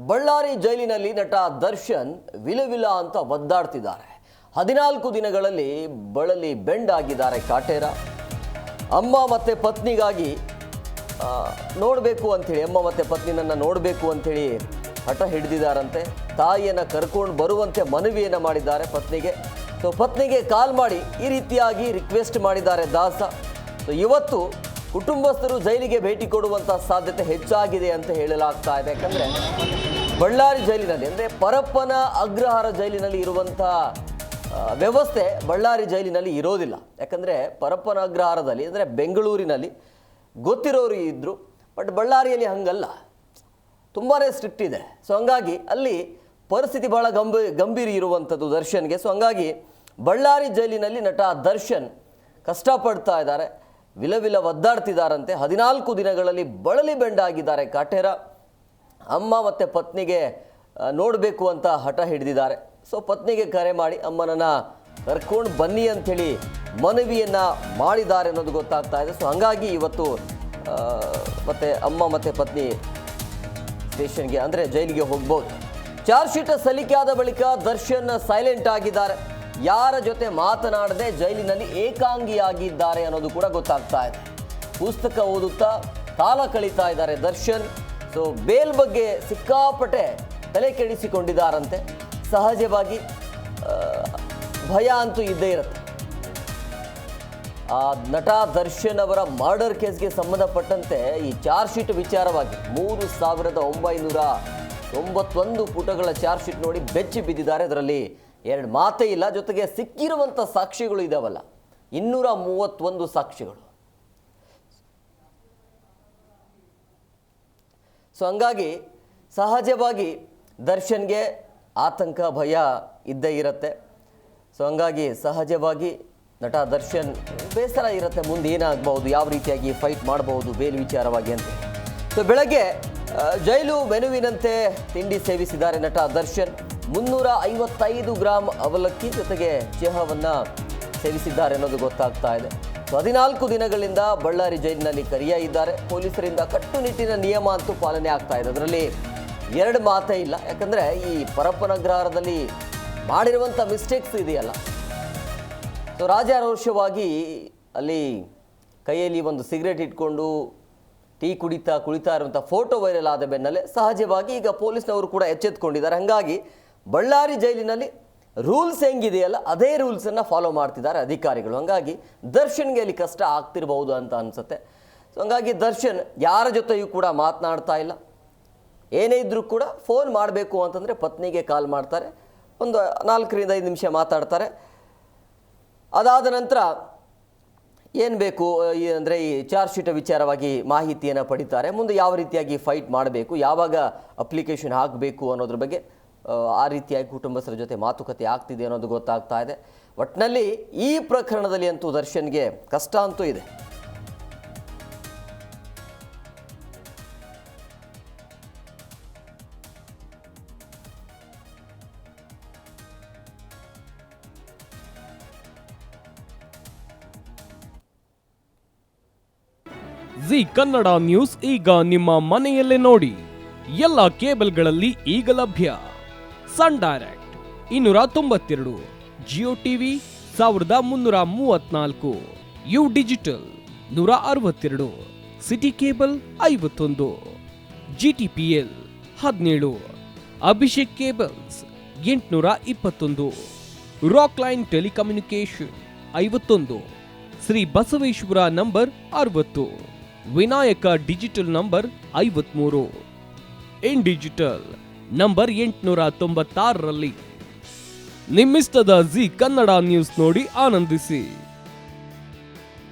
ಬಳ್ಳಾರಿ ಜೈಲಿನಲ್ಲಿ ನಟ ದರ್ಶನ್ ವಿಲವಿಲ ಅಂತ ಒದ್ದಾಡ್ತಿದ್ದಾರೆ. 14 ದಿನಗಳಲ್ಲಿ ಬಳಲಿ ಬೆಂಡ್ ಆಗಿದ್ದಾರೆ ಕಾಟೇರ. ಅಮ್ಮ ಮತ್ತೆ ಪತ್ನಿಗಾಗಿ ನೋಡಬೇಕು ಅಂಥೇಳಿ, ಅಮ್ಮ ಮತ್ತೆ ಪತ್ನಿನನ್ನು ನೋಡಬೇಕು ಅಂಥೇಳಿ ಹಠ ಹಿಡಿದಿದ್ದಾರಂತೆ. ತಾಯಿಯನ್ನು ಕರ್ಕೊಂಡು ಬರುವಂತೆ ಮನವಿಯನ್ನು ಮಾಡಿದ್ದಾರೆ ಪತ್ನಿಗೆ. ಸೊ ಪತ್ನಿಗೆ ಕಾಲ್ ಮಾಡಿ ಈ ರೀತಿಯಾಗಿ ರಿಕ್ವೆಸ್ಟ್ ಮಾಡಿದ್ದಾರೆ ದಾಸ. ಸೊ ಇವತ್ತು ಕುಟುಂಬಸ್ಥರು ಜೈಲಿಗೆ ಭೇಟಿ ಕೊಡುವಂಥ ಸಾಧ್ಯತೆ ಹೆಚ್ಚಾಗಿದೆ ಅಂತ ಹೇಳಲಾಗ್ತಾ ಇದೆ. ಯಾಕಂದರೆ ಬಳ್ಳಾರಿ ಜೈಲಿನಲ್ಲಿ ಅಂದರೆ ಪರಪ್ಪನ ಅಗ್ರಹಾರ ಜೈಲಿನಲ್ಲಿ ಇರುವಂಥ ವ್ಯವಸ್ಥೆ ಬಳ್ಳಾರಿ ಜೈಲಿನಲ್ಲಿ ಇರೋದಿಲ್ಲ. ಯಾಕಂದರೆ ಪರಪ್ಪನ ಅಗ್ರಹಾರದಲ್ಲಿ ಅಂದರೆ ಬೆಂಗಳೂರಿನಲ್ಲಿ ಗೊತ್ತಿರೋರು ಇದ್ದರು, ಬಟ್ ಬಳ್ಳಾರಿಯಲ್ಲಿ ಹಂಗಲ್ಲ, ತುಂಬಾ ಸ್ಟ್ರಿಕ್ಟ್ ಇದೆ. ಸೊ ಹಂಗಾಗಿ ಅಲ್ಲಿ ಪರಿಸ್ಥಿತಿ ಭಾಳ ಗಂಭೀರ ಇರುವಂಥದ್ದು ದರ್ಶನ್ಗೆ. ಸೊ ಹಂಗಾಗಿ ಬಳ್ಳಾರಿ ಜೈಲಿನಲ್ಲಿ ನಟ ದರ್ಶನ್ ಕಷ್ಟಪಡ್ತಾ ಇದ್ದಾರೆ, ವಿಲವಿಲ ಒದ್ದಾಡ್ತಿದ್ದಾರಂತೆ. 14 ದಿನಗಳಲ್ಲಿ ಬಳಲಿ ಬೆಂಡಾಗಿದ್ದಾರೆ ಕಾಟೇರ. ಅಮ್ಮ ಮತ್ತು ಪತ್ನಿಗೆ ನೋಡಬೇಕು ಅಂತ ಹಠ ಹಿಡಿದಿದ್ದಾರೆ. ಸೊ ಪತ್ನಿಗೆ ಕರೆ ಮಾಡಿ ಅಮ್ಮನನ್ನು ಕರ್ಕೊಂಡು ಬನ್ನಿ ಅಂಥೇಳಿ ಮನವಿಯನ್ನು ಮಾಡಿದ್ದಾರೆ ಅನ್ನೋದು ಗೊತ್ತಾಗ್ತಾ ಇದೆ. ಸೊ ಹಾಗಾಗಿ ಇವತ್ತು ಮತ್ತೆ ಅಮ್ಮ ಮತ್ತು ಪತ್ನಿ ಸ್ಟೇಷನ್ಗೆ ಅಂದರೆ ಜೈಲಿಗೆ ಹೋಗ್ಬೋದು. ಚಾರ್ಜ್ ಶೀಟ್ ಸಲ್ಲಿಕೆ ಆದ ಬಳಿಕ ದರ್ಶನ್ ಸೈಲೆಂಟ್ ಆಗಿದ್ದಾರೆ. ಯಾರ ಜೊತೆ ಮಾತನಾಡದೆ ಜೈಲಿನಲ್ಲಿ ಏಕಾಂಗಿಯಾಗಿದ್ದಾರೆ ಅನ್ನೋದು ಕೂಡ ಗೊತ್ತಾಗ್ತಾ ಇದೆ. ಪುಸ್ತಕ ಓದುತ್ತಾ ಕಾಲ ಕಳೀತಾ ಇದ್ದಾರೆ ದರ್ಶನ್. ಸೊ ಬೇಲ್ ಬಗ್ಗೆ ಸಿಕ್ಕಾಪಟ್ಟೆ ತಲೆ ಕೆಡಿಸಿಕೊಂಡಿದ್ದಾರಂತೆ. ಸಹಜವಾಗಿ ಭಯ ಅಂತೂ ಇದ್ದೇ ಇರುತ್ತೆ. ಆ ನಟ ದರ್ಶನ್ ಅವರ ಮರ್ಡರ್ ಕೇಸ್ಗೆ ಸಂಬಂಧಪಟ್ಟಂತೆ ಈ ಚಾರ್ಜ್ ಶೀಟ್ ವಿಚಾರವಾಗಿ 3991 ಪುಟಗಳ ಚಾರ್ಜ್ ಶೀಟ್ ನೋಡಿ ಬೆಚ್ಚಿ ಬಿದ್ದಿದ್ದಾರೆ. ಅದರಲ್ಲಿ ಎರಡು ಮಾತೇ ಇಲ್ಲ. ಜೊತೆಗೆ ಸಿಕ್ಕಿರುವಂಥ ಸಾಕ್ಷಿಗಳು ಇದಾವಲ್ಲ 231 ಸಾಕ್ಷಿಗಳು. ಸೊ ಹಂಗಾಗಿ ಸಹಜವಾಗಿ ದರ್ಶನ್ಗೆ ಆತಂಕ ಭಯ ಇದ್ದೇ ಇರುತ್ತೆ. ಸೊ ಹಂಗಾಗಿ ಸಹಜವಾಗಿ ನಟ ದರ್ಶನ್ ಬೇಸರ ಇರುತ್ತೆ, ಮುಂದೆ ಏನಾಗಬಹುದು, ಯಾವ ರೀತಿಯಾಗಿ ಫೈಟ್ ಮಾಡಬಹುದು ಬೇಲ್ ವಿಚಾರವಾಗಿ ಅಂತ. ಸೊ ಬೆಳಗ್ಗೆ ಜೈಲು ಮೆನುವಿನಂತೆ ತಿಂಡಿ ಸೇವಿಸಿದ್ದಾರೆ ನಟ ದರ್ಶನ್. 355 ಗ್ರಾಂ ಅವಲಕ್ಕಿ ಜೊತೆಗೆ ಚಹಾವನ್ನು ಸೇವಿಸಿದ್ದಾರೆ ಅನ್ನೋದು ಗೊತ್ತಾಗ್ತಾ ಇದೆ. ಸೊ 14 ದಿನಗಳಿಂದ ಬಳ್ಳಾರಿ ಜೈಲಿನಲ್ಲಿ ಕರಿಯ ಇದ್ದಾರೆ. ಪೊಲೀಸರಿಂದ ಕಟ್ಟುನಿಟ್ಟಿನ ನಿಯಮ ಅಂತೂ ಪಾಲನೆ ಆಗ್ತಾ ಇದೆ, ಅದರಲ್ಲಿ ಎರಡು ಮಾತೇ ಇಲ್ಲ. ಯಾಕಂದರೆ ಈ ಪರಪ್ಪನಗ್ರಹಾರದಲ್ಲಿ ಮಾಡಿರುವಂಥ ಮಿಸ್ಟೇಕ್ಸ್ ಇದೆಯಲ್ಲ. ಸೊ ರಾಜಾರೋಷವಾಗಿ ಅಲ್ಲಿ ಕೈಯಲ್ಲಿ ಒಂದು ಸಿಗರೇಟ್ ಇಟ್ಕೊಂಡು ಟೀ ಕುಳಿತಾ ಇರುವಂಥ ಫೋಟೋ ವೈರಲ್ ಆದ ಬೆನ್ನಲ್ಲೇ ಸಹಜವಾಗಿ ಈಗ ಪೊಲೀಸ್ನವರು ಕೂಡ ಎಚ್ಚೆತ್ತುಕೊಂಡಿದ್ದಾರೆ. ಹಾಗಾಗಿ ಬಳ್ಳಾರಿ ಜೈಲಿನಲ್ಲಿ ರೂಲ್ಸ್ ಹೆಂಗಿದೆಯಲ್ಲ ಅದೇ ರೂಲ್ಸನ್ನು ಫಾಲೋ ಮಾಡ್ತಿದ್ದಾರೆ ಅಧಿಕಾರಿಗಳು. ಹಾಗಾಗಿ ದರ್ಶನ್ಗೆ ಅಲ್ಲಿ ಕಷ್ಟ ಆಗ್ತಿರ್ಬೋದು ಅಂತ ಅನಿಸುತ್ತೆ. ಸೊ ಹಂಗಾಗಿ ದರ್ಶನ್ ಯಾರ ಜೊತೆಯೂ ಕೂಡ ಮಾತನಾಡ್ತಾ ಇಲ್ಲ. ಏನೇ ಇದ್ದರೂ ಕೂಡ ಫೋನ್ ಮಾಡಬೇಕು ಅಂತಂದರೆ ಪತ್ನಿಗೆ ಕಾಲ್ ಮಾಡ್ತಾರೆ, ಒಂದು 4 ರಿಂದ 5 ನಿಮಿಷ ಮಾತಾಡ್ತಾರೆ. ಅದಾದ ನಂತರ ಏನು ಬೇಕು ಅಂದರೆ ಈ ಚಾರ್ಜ್ ಶೀಟ್ ವಿಚಾರವಾಗಿ ಮಾಹಿತಿಯನ್ನು ಪಡಿತಾರೆ. ಮುಂದೆ ಯಾವ ರೀತಿಯಾಗಿ ಫೈಟ್ ಮಾಡಬೇಕು, ಯಾವಾಗ ಅಪ್ಲಿಕೇಶನ್ ಹಾಕಬೇಕು ಅನ್ನೋದ್ರ ಬಗ್ಗೆ ಆ ರೀತಿಯಾಗಿ ಕುಟುಂಬಸ್ಥರ ಜೊತೆ ಮಾತುಕತೆ ಆಗ್ತಿದೆ ಅನ್ನೋದು ಗೊತ್ತಾಗ್ತಾ ಇದೆ. ಒಟ್ಟಿನಲ್ಲಿ ಈ ಪ್ರಕರಣದಲ್ಲಿ ಅಂತೂ ದರ್ಶನ್ಗೆ ಕಷ್ಟ ಅಂತೂ ಇದೆ. ಜಿ ಕನ್ನಡ ನ್ಯೂಸ್ ಈಗ ನಿಮ್ಮ ಮನೆಯಲ್ಲೇ ನೋಡಿ. ಎಲ್ಲ ಕೇಬಲ್ಗಳಲ್ಲಿ ಈಗ ಲಭ್ಯ. Sun Direct 292, Jio TV 1334, U digital 162, city cable 51, GTPL 17, Abhishek cables 821, rock line telecommunication 51, Shri Basaveshwara number 60, Vinayaka digital number 53, in digital number 896ರಲ್ಲಿ. ನಿಮ್ಮಿಸ್ತದ ಜಿ ಕನ್ನಡ ನ್ಯೂಸ್ ನೋಡಿ ಆನಂದಿಸಿ.